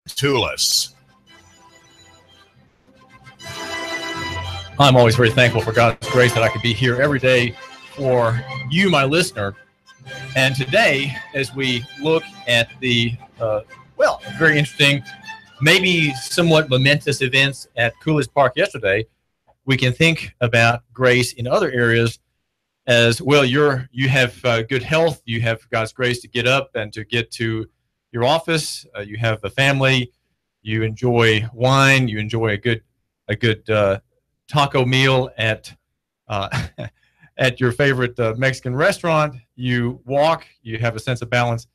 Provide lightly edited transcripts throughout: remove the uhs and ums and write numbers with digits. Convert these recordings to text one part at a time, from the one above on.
Tulis. I'm always very thankful for God's grace that I could be here every day for you, my listener. And today, as we look at the, very interesting, maybe somewhat momentous events at Coolidge Park yesterday, we can think about grace in other areas as well. You have good health. You have God's grace to get up and to get to your office. You have a family. You enjoy wine. You enjoy a good taco meal at at your favorite Mexican restaurant. You walk. You have a sense of balance,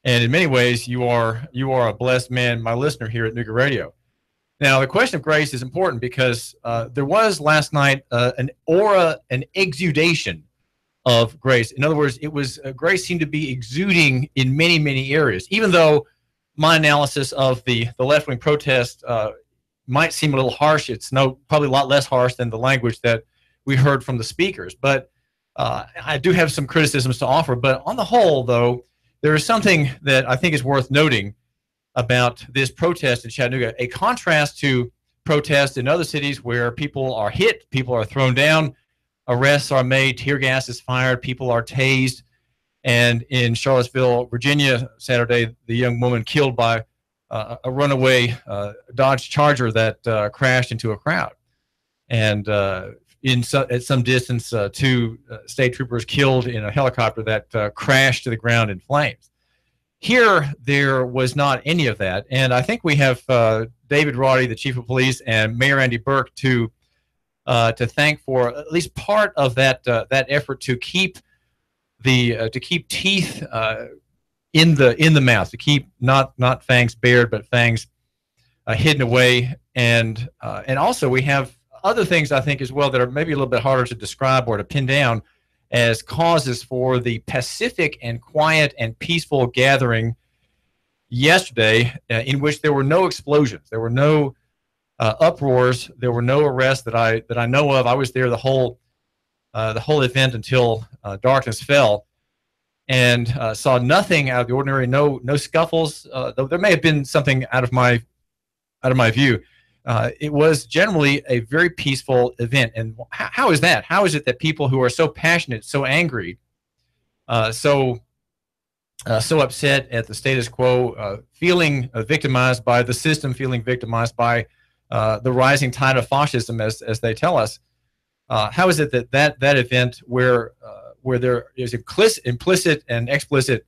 and in many ways, you are a blessed man, my listener here at Nooga Radio. Now, the question of grace is important because there was last night an aura, an exudation of grace. In other words, it was grace seemed to be exuding in many, many areas, even though my analysis of the left-wing protest might seem a little harsh. It's probably a lot less harsh than the language that we heard from the speakers. But I do have some criticisms to offer. But on the whole, though, there is something that I think is worth noting about this protest in Chattanooga, a contrast to protests in other cities where people are hit, people are thrown down, arrests are made, tear gas is fired, people are tased. And in Charlottesville, Virginia, Saturday, the young woman killed by a runaway Dodge Charger that crashed into a crowd. And at some distance, two state troopers killed in a helicopter that crashed to the ground in flames. Here, there was not any of that. And I think we have David Roddy, the chief of police, and Mayor Andy Burke to thank for at least part of that effort to keep teeth in the mouth, to keep not fangs bared but fangs hidden away, and also we have other things I think as well that are maybe a little bit harder to describe or to pin down as causes for the pacific and quiet and peaceful gathering yesterday, in which there were no explosions, there were no uproars, there were no arrests that I know of. I was there the whole event until darkness fell, and saw nothing out of the ordinary. No scuffles. Though there may have been something out of my view. It was generally a very peaceful event. And how is that? How is it that people who are so passionate, so angry, so upset at the status quo, feeling victimized by the system, feeling victimized by the rising tide of fascism, as they tell us, how is it that event where there is implicit and explicit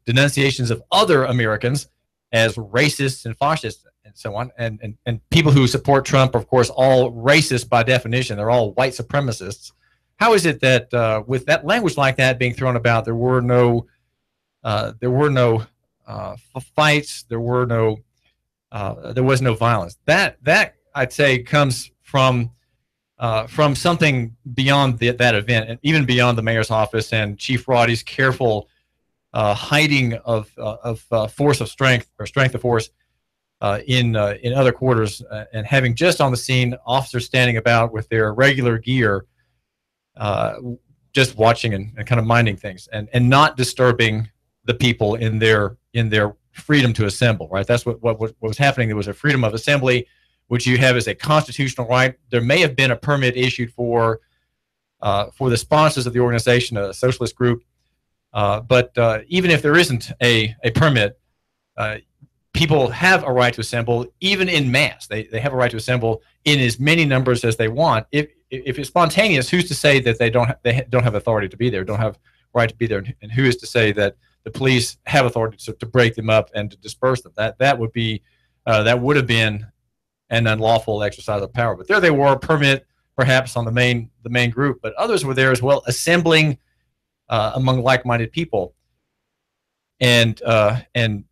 denunciations of other Americans as racists and fascists and so on, and people who support Trump are, of course, all racist by definition. They're all white supremacists. How is it that with that language like that being thrown about, there were no fights, there was no violence? That I'd say comes from something beyond that event, and even beyond the mayor's office and Chief Roddy's careful hiding of force of strength, or strength of force in other quarters, and having just on the scene officers standing about with their regular gear, just watching and kind of minding things, and not disturbing the people in their freedom to assemble. Right, that's what was happening. There was a freedom of assembly, which you have as a constitutional right. There may have been a permit issued for the sponsors of the organization, a socialist group, but even if there isn't a permit, people have a right to assemble, even in mass. They have a right to assemble in as many numbers as they want. If it's spontaneous, who's to say that they don't have authority to be there, don't have right to be there, and who is to say that the police have authority to break them up and to disperse them? That would have been an unlawful exercise of power. But there they were, permit perhaps on the main group, but others were there as well, assembling among like-minded people, and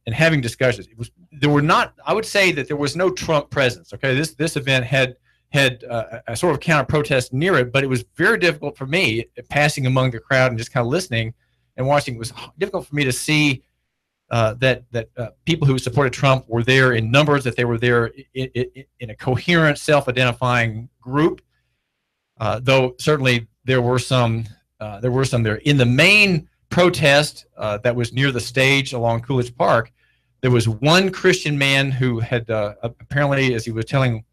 having discussions. I would say that there was no Trump presence. Okay, this event had a sort of counter protest near it, but it was very difficult for me, passing among the crowd and just kind of listening and watching. It was difficult for me to see that people who supported Trump were there in numbers, that they were there in a coherent, self-identifying group. Though certainly there were some there. In the main protest that was near the stage along Coolidge Park, there was one Christian man who had apparently, as he was telling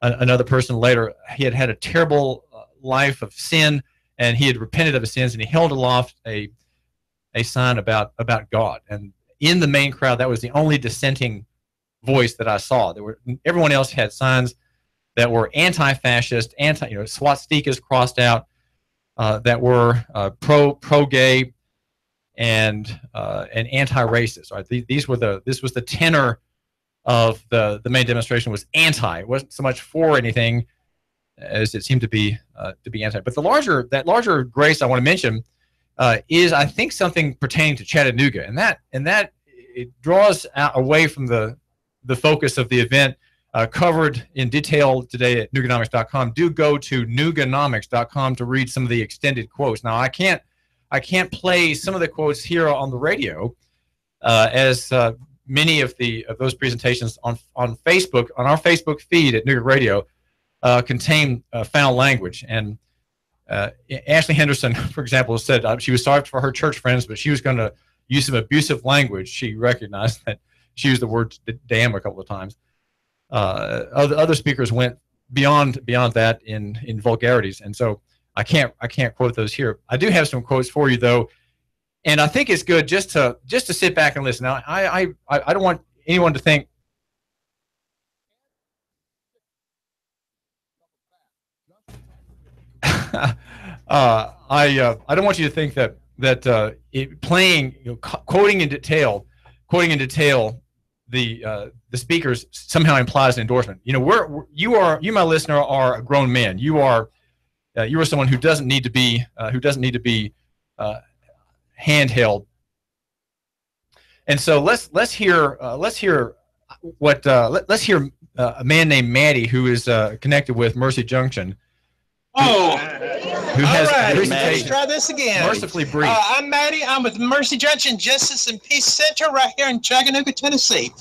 another person later, he had had a terrible life of sin, and he had repented of his sins, and he held aloft a sign about God. And in the main crowd, that was the only dissenting voice that I saw. Everyone else had signs that were anti-fascist, swastikas crossed out, that were pro-gay and anti-racist. Right? This was the tenor of the main demonstration, was anti. It wasn't so much for anything as it seemed to be anti. But that larger grace I want to mention is, I think, something pertaining to Chattanooga, and that it draws away from the focus of the event, covered in detail today at Nooganomics.com. Do go to Nooganomics.com to read some of the extended quotes. Now, I can't play some of the quotes here on the radio, as many of those presentations on Facebook, on our Facebook feed at Nooga Radio, contain foul language. And Ashley Henderson, for example, said she was sorry for her church friends, but she was going to use some abusive language. She recognized that she used the word damn a couple of times. Other speakers went beyond that in vulgarities, and so I can't quote those here. I do have some quotes for you though, and I think it's good just to sit back and listen. Now, I don't want anyone to think I don't want you to think that playing, quoting in detail the speakers somehow implies an endorsement. You, my listener, are a grown man. You are someone who doesn't need to be handheld. And so let's hear a man named Maddie, who is connected with Mercy Junction. Oh, who has all right, let's try this again. Mercifully brief. I'm Maddie. I'm with Mercy Junction Justice and Peace Center right here in Chattanooga, Tennessee.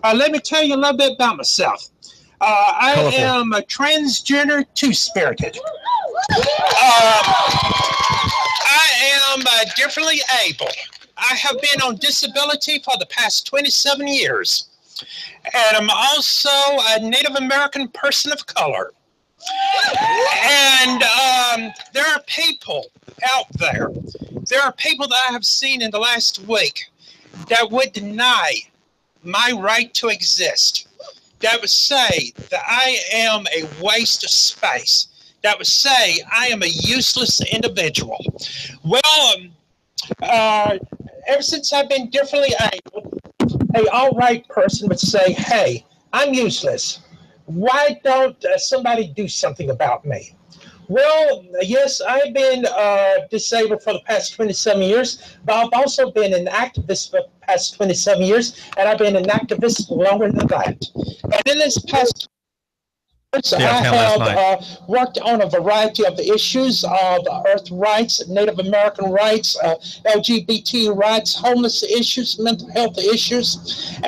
Let me tell you a little bit about myself. I am a transgender two-spirited. I am differently able. I have been on disability for the past 27 years. And I'm also a Native American person of color. And there are people out there that I have seen in the last week that would deny my right to exist, that would say that I am a waste of space, that would say I am a useless individual. Well, ever since I've been differently able, an all-right person would say, hey, I'm useless. Why don't somebody do something about me? Well, yes, I've been disabled for the past 27 years, but I've also been an activist for the past 27 years, and I've been an activist longer than that. And in this past years, I have worked on a variety of issues of Earth rights, Native American rights, LGBT rights, homeless issues, mental health issues.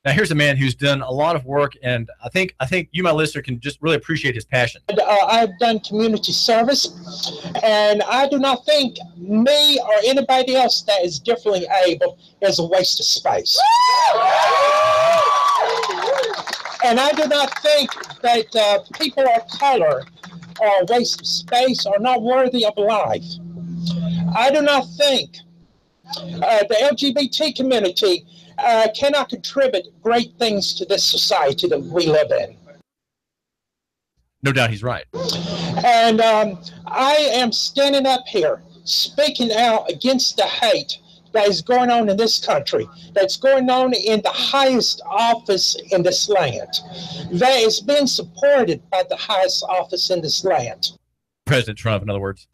Now, here's a man who's done a lot of work, and I think you, my listener, can just really appreciate his passion. I've done community service, and I do not think me or anybody else that is differently able is a waste of space. And I do not think that people of color are a waste of space or not worthy of life. I do not think the LGBT community cannot contribute great things to this society that we live in. No doubt he's right. And I am standing up here speaking out against the hate that is going on in this country, that's going on in the highest office in this land, that is being supported by the highest office in this land. President Trump, in other words.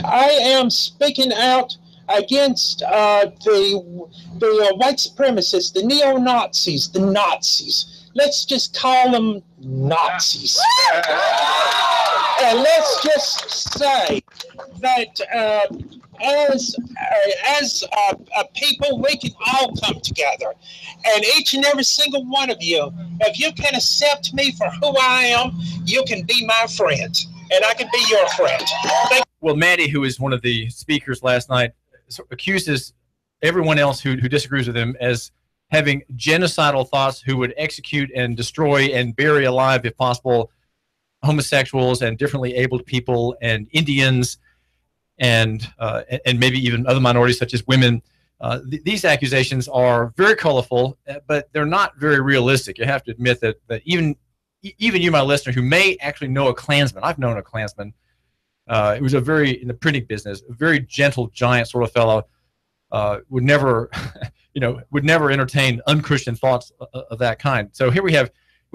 I am speaking out against the white supremacists, the neo-Nazis, the Nazis. Let's just call them Nazis. And let's just say that as a people, we can all come together. And each and every single one of you, if you can accept me for who I am, you can be my friend. And I can be your friend. Well, Maddie, who is one of the speakers last night, accuses everyone else who disagrees with him as having genocidal thoughts, who would execute and destroy and bury alive, if possible, homosexuals and differently abled people and Indians and maybe even other minorities such as women. These accusations are very colorful, but they're not very realistic. You have to admit that even you, my listener, who may actually know a Klansman, I've known a Klansman. It was in the printing business, a very gentle, giant sort of fellow. Would never, would never entertain unchristian thoughts of that kind. So here we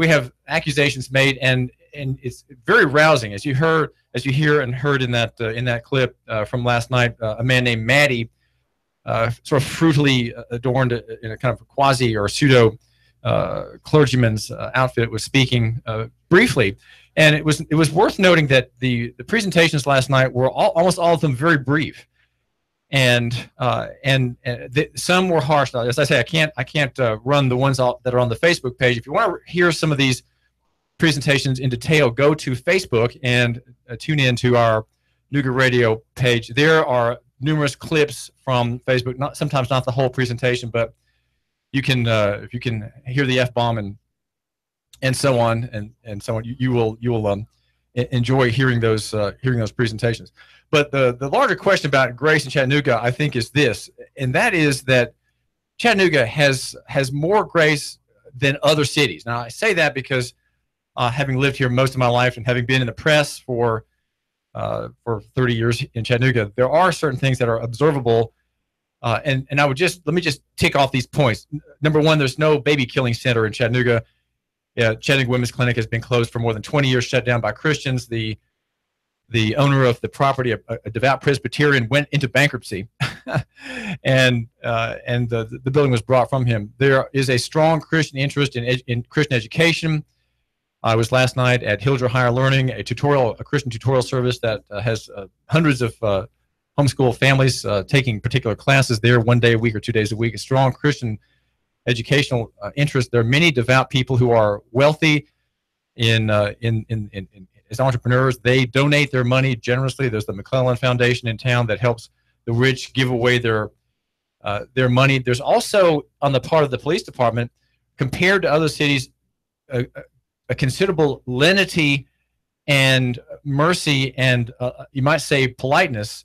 have accusations made, and it's very rousing, as you heard in that clip from last night. A man named Maddie, sort of fruitily adorned in a kind of quasi or pseudo clergyman's outfit, was speaking briefly, and it was worth noting that the presentations last night were almost all of them very brief, and some were harsh. Now, as I say, I can't run the ones that are on the Facebook page. If you want to hear some of these presentations in detail, go to Facebook and tune in to our Nooga Radio page. There are numerous clips from Facebook, sometimes not the whole presentation, but you can if you can hear the F-bomb and so on and so on, you will enjoy hearing those presentations. But the larger question about grace in Chattanooga, I think, is this, and that is that Chattanooga has more grace than other cities. Now, I say that because having lived here most of my life and having been in the press for 30 years in Chattanooga, there are certain things that are observable, and let me just tick off these points. Number one, there's no baby killing center in Chattanooga. Chattanooga Women's Clinic has been closed for more than 20 years, shut down by Christians. The owner of the property, a devout Presbyterian, went into bankruptcy, and the building was brought from him. There is a strong Christian interest in Christian education. I was last night at Hildreth Higher Learning, a Christian tutorial service that has hundreds of homeschool families taking particular classes there 1 day a week or 2 days a week. A strong Christian educational interest. There are many devout people who are wealthy as entrepreneurs. They donate their money generously. There's the McClellan Foundation in town that helps the rich give away their money. There's also, on the part of the police department, compared to other cities, a considerable lenity and mercy and you might say politeness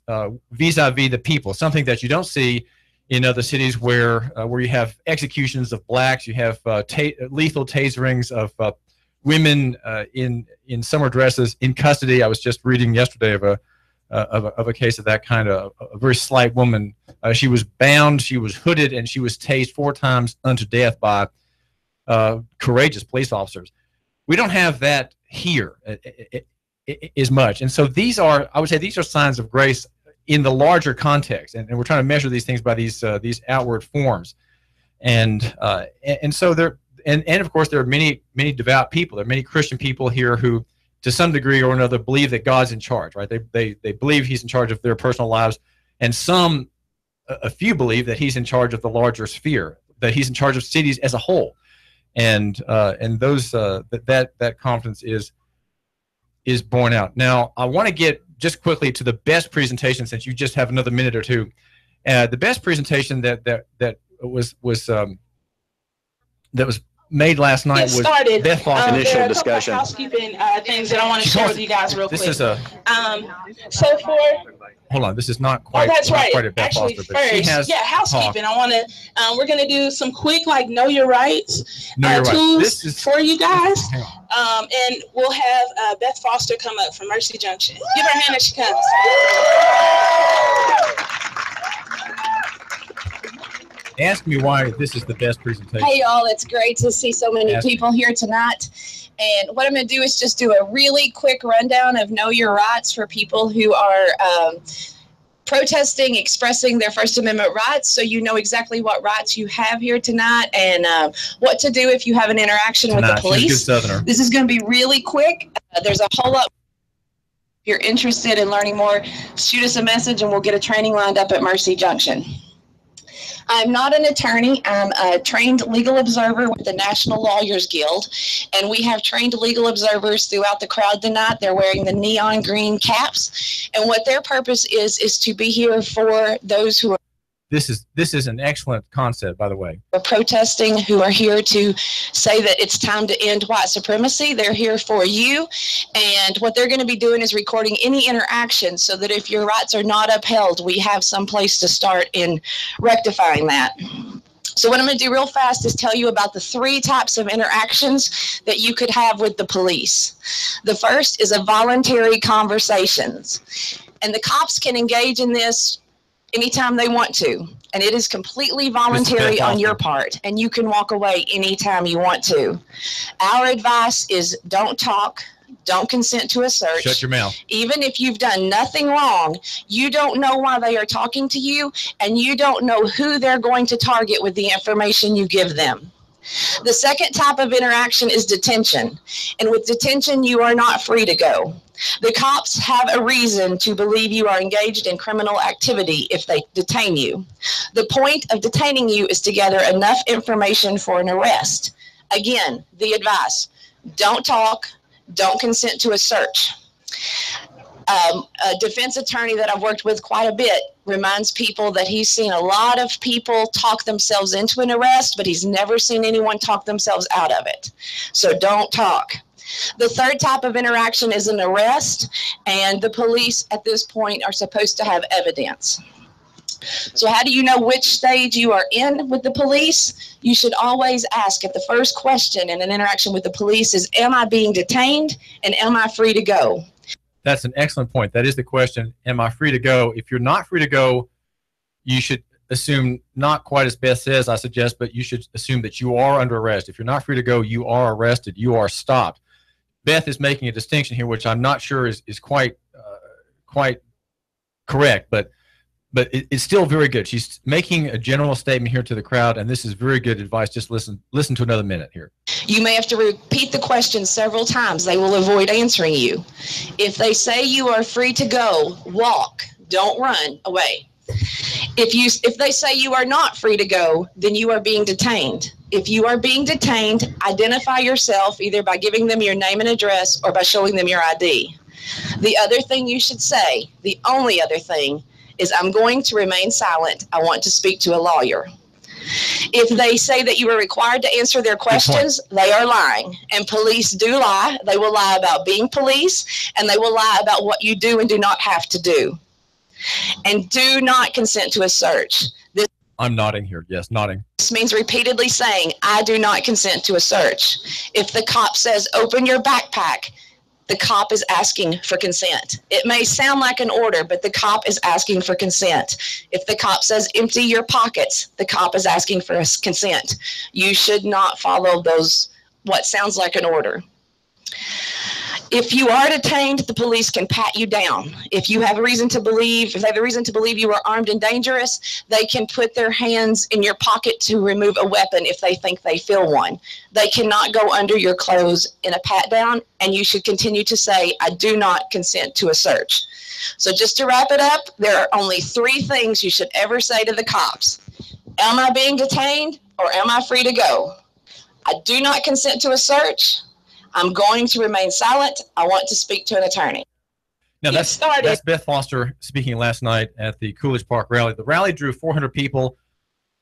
vis-a-vis the people, something that you don't see in other cities where you have executions of blacks, you have lethal taserings of women in summer dresses in custody. I was just reading yesterday of a case of that kind. A very slight woman. She was bound, she was hooded, and she was tased 4 times unto death by courageous police officers. We don't have that here as much, and so I would say these are signs of grace in the larger context, and we're trying to measure these things by these outward forms, and so there, and of course there are many devout people. There are many Christian people here who, to some degree or another, believe that God's in charge. Right? They believe He's in charge of their personal lives, and a few believe that He's in charge of the larger sphere, that He's in charge of cities as a whole. And those that confidence is borne out. Now, I want to get just quickly to the best presentation, since you just have another minute or two. The best presentation that was made last night was Beth Foster. Initial discussion. Housekeeping things that I want to share with you guys real quick. This is hold on, this is not quite. Oh, that's right. Quite a Beth Actually, Foster, but she has housekeeping. I want to. We're going to do some quick, know your rights tools for you guys, and we'll have Beth Foster come up from Mercy Junction. Give her a hand as she comes. Ask me why this is the best presentation. Hey, y'all. It's great to see so many people here tonight. And what I'm going to do is just do a really quick rundown of Know Your Rights for people who are protesting, expressing their First Amendment rights, so you know exactly what rights you have here tonight and what to do if you have an interaction with the police. This is going to be really quick. There's a whole lot. If you're interested in learning more, shoot us a message and we'll get a training lined up at Mercy Junction. I'm not an attorney. I'm a trained legal observer with the National Lawyers Guild, and we have trained legal observers throughout the crowd tonight. They're wearing the neon green caps, and what their purpose is to be here for those who are this is an excellent concept, by the way. We're protesting, who are here to say that it's time to end white supremacy. They're here for you. And what they're going to be doing is recording any interaction so that if your rights are not upheld, we have some place to start in rectifying that. So what I'm going to do real fast is tell you about the 3 types of interactions that you could have with the police. The first is a voluntary conversations. And the cops can engage in this anytime they want to. And it is completely voluntary on your part. And you can walk away anytime you want to. Our advice is don't talk. Don't consent to a search. Shut your mouth. Even if you've done nothing wrong, you don't know why they are talking to you, and you don't know who they're going to target with the information you give them. The second type of interaction is detention. And with detention, you are not free to go. The cops have a reason to believe you are engaged in criminal activity if they detain you. The point of detaining you is to gather enough information for an arrest. Again, the advice, don't talk. Don't consent to a search. A defense attorney that I've worked with quite a bit reminds people that he's seen a lot of people talk themselves into an arrest, but he's never seen anyone talk themselves out of it. So don't talk. The third type of interaction is an arrest, and the police at this point are supposed to have evidence. So how do you know which stage you are in with the police? You should always ask at the first question in an interaction with the police is, am I being detained and am I free to go? That's an excellent point. That is the question. Am I free to go? If you're not free to go, you should assume, not quite as Beth says, I suggest, but you should assume that you are under arrest. If you're not free to go, you are arrested. You are stopped. Beth is making a distinction here, which I'm not sure is quite correct, but it's still very good. She's making a general statement here to the crowd, and this is very good advice. Just listen to another minute here. You may have to repeat the question several times. They will avoid answering you. If they say you are free to go, walk. Don't run away. If they say you are not free to go, then you are being detained. If you are being detained, identify yourself either by giving them your name and address or by showing them your ID. The other thing you should say, the only other thing, is I'm going to remain silent. I want to speak to a lawyer. If they say that you are required to answer their questions, they are lying. And police do lie. They will lie about being police, and they will lie about what you do and do not have to do. And do not consent to a search. I'm nodding here. Yes, nodding. This means repeatedly saying, I do not consent to a search. If the cop says, open your backpack, the cop is asking for consent. It may sound like an order, but the cop is asking for consent. If the cop says empty your pockets, the cop is asking for consent. You should not follow those, what sounds like an order. If you are detained, the police can pat you down. If they have a reason to believe you are armed and dangerous, they can put their hands in your pocket to remove a weapon if they think they feel one. They cannot go under your clothes in a pat down, and you should continue to say, I do not consent to a search. So just to wrap it up, there are only 3 things you should ever say to the cops. Am I being detained or am I free to go? I do not consent to a search. I'm going to remain silent. I want to speak to an attorney. Now that's Beth Foster speaking last night at the Coolidge Park rally. The rally drew 400 people,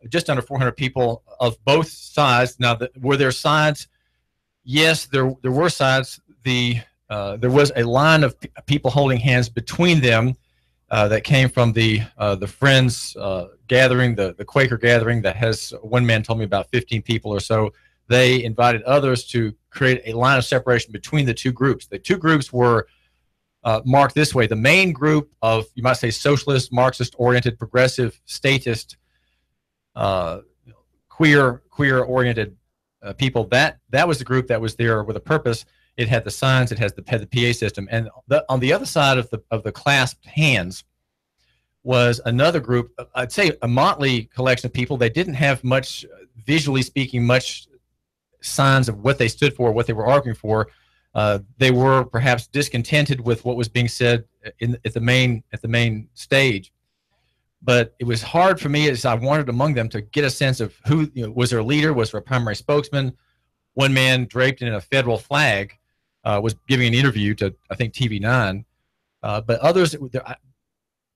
just under 400 people of both sides. Now, were there sides? Yes, there were sides. There was a line of people holding hands between them that came from the Friends gathering, the Quaker gathering that has, one man told me, about 15 people or so. They invited others to create a line of separation between the 2 groups. The 2 groups were marked this way. The main group of, you might say, socialist, Marxist-oriented, progressive, statist, queer-oriented people, that was the group that was there with a purpose. It had the signs, it had the PA system. And on the other side of the clasped hands was another group, I'd say a motley collection of people. They didn't have much, visually speaking, much signs of what they stood for, what they were arguing for. They were perhaps discontented with what was being said at the main stage. But it was hard for me, as I wandered among them, to get a sense of who, was there a leader, was there a primary spokesman? One man draped in a federal flag was giving an interview to, I think, TV9. But others,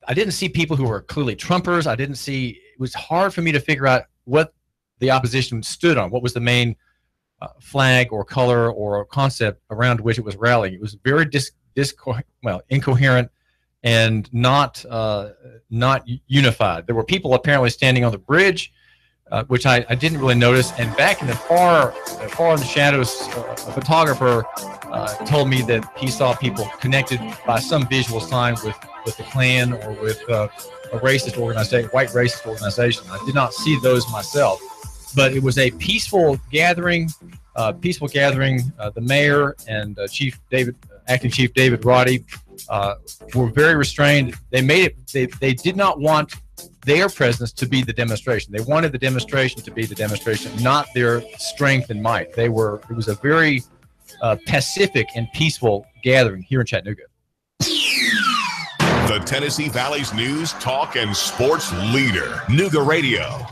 I didn't see people who were clearly Trumpers. I didn't see, was hard for me to figure out what the opposition stood on, what was the main flag or color or concept around which it was rallying. It was very incoherent and not unified. There were people apparently standing on the bridge, which I didn't really notice. And back in the far in the shadows, a photographer told me that he saw people connected by some visual sign with the Klan or with a racist organization, white racist organization. I did not see those myself, but it was a peaceful gathering. The mayor and Acting Chief David Roddy were very restrained. They made it. They did not want their presence to be the demonstration. They wanted the demonstration to be the demonstration, not their strength and might. It was a very pacific and peaceful gathering here in Chattanooga. The Tennessee Valley's news, talk, and sports leader, Nooga Radio.